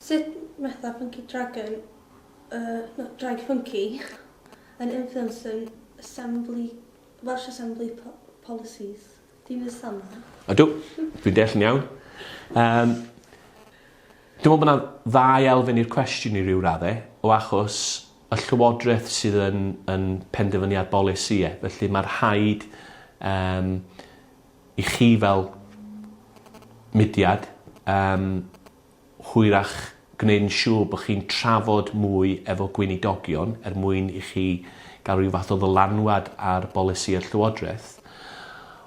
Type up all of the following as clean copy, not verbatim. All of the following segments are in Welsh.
Sut metha Funky Dragon, Drag Funky, yn influence yn Welsh Assembly policies? Ti'n ysam na? Ydw, dwi'n deall yn iawn. Dwi'n meddwl bod yna ddau elfen i'r cwestiwn i ryw raddau, o achos y llywodraeth sydd yn penderfyniad bolisïau. Felly mae'r rhaid i chi fel mudiad hwyrach gwneud yn siŵr bod chi'n trafod mwy efo gweinidogion mwyn i chi gael rhyw fath o ddylanwad ar bolisi y llywodraeth.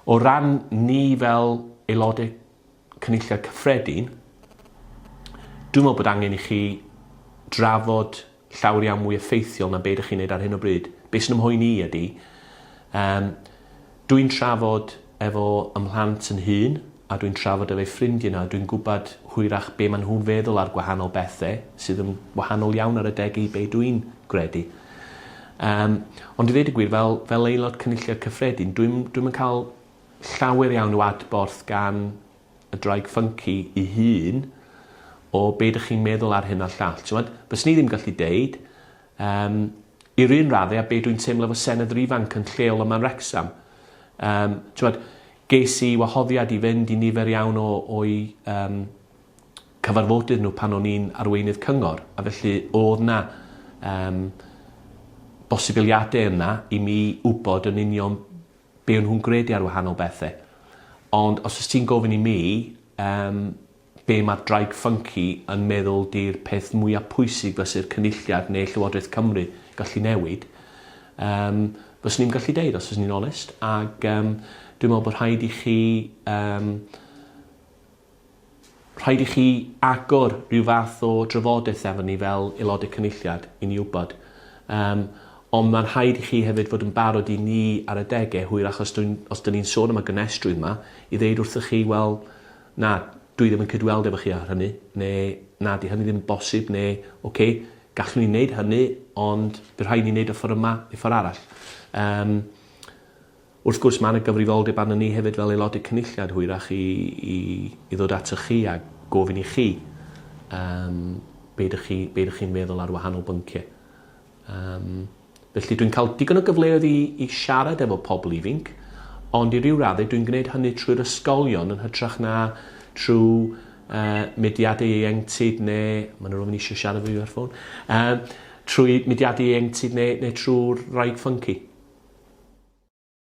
O ran ni fel aelodau cynulliad cyffredin, dwi'n meddwl bod angen i chi drafod llawer iawn mwy effeithiol na beth ydych chi'n neud ar hyn o bryd. Be sy'n ymhoen i ydy, dwi'n trafod efo ymhlant yn hun, a dwi'n trafod efo'i ffrindiau yna, dwi'n gwybod hwyrach be maen nhw'n feddwl ar gwahanol bethau sydd yn wahanol iawn ar adegu be dwi'n gredu. Ond i ddweud y gwir, fel aelod cynulliad cyffredin, dwi'n cael llawer iawn o adborth gan y draig funky i hun o be ydych chi'n meddwl ar hyn a'r llall. Bys ni ddim gallu deud, i'r un raddau a be dwi'n teimlo efo senedd ifanc yn lleol yma'n Wrecsam. Ges i wahoddiad i fynd i nifer iawn o'i cyfarfodydd nhw pan o'n i'n arweinydd cyngor, a felly oedd na bosibiliadau yna i mi wybod yn union be o'n nhw'n gredu ar wahanol bethau. Ond os ys ti'n gofyn i mi be mae'r draig funky yn meddwl di'r peth mwyaf pwysig fysa'r cynulliad neu Llywodraeth Cymru gallu newid, fyswn ni'n gallu deud os ys ni'n onest. Ac dwi'n meddwl bod rhaid i chi agor rhyw fath o drafodaeth efo ni fel aelodau cynulliad i ni wybod. Ond mae'n rhaid i chi hefyd fod yn barod i ni ar y degau hwyrach os dyn ni'n sôn am y gynestrwydd yma i ddeud wrthych chi, wel, na, dwi ddim yn cydweld efo chi ar hynny, neu na, di hynny ddim yn bosib, neu, oce, gallwn ni wneud hynny, ond bydd rhaid ni wneud y ffordd yma i ffordd arall. Wrth gwrs, mae'n y gyfrifoldeb arno ni hefyd fel aelodau cynulliad hwyrach i ddod ato chi a gofyn i chi be ydych chi'n meddwl ar wahanol bynciau. Felly dwi'n cael digon o gyfleoedd i siarad efo pobl ifanc, ond i ryw raddau dwi'n gwneud hynny trwy'r ysgolion yn hytrach na trwy mudiadau ieuenctid neu... Mae'n rhywun eisiau siarad fi ar ffôn. Trwy mudiadau ieuenctid neu trwy'r draig funky.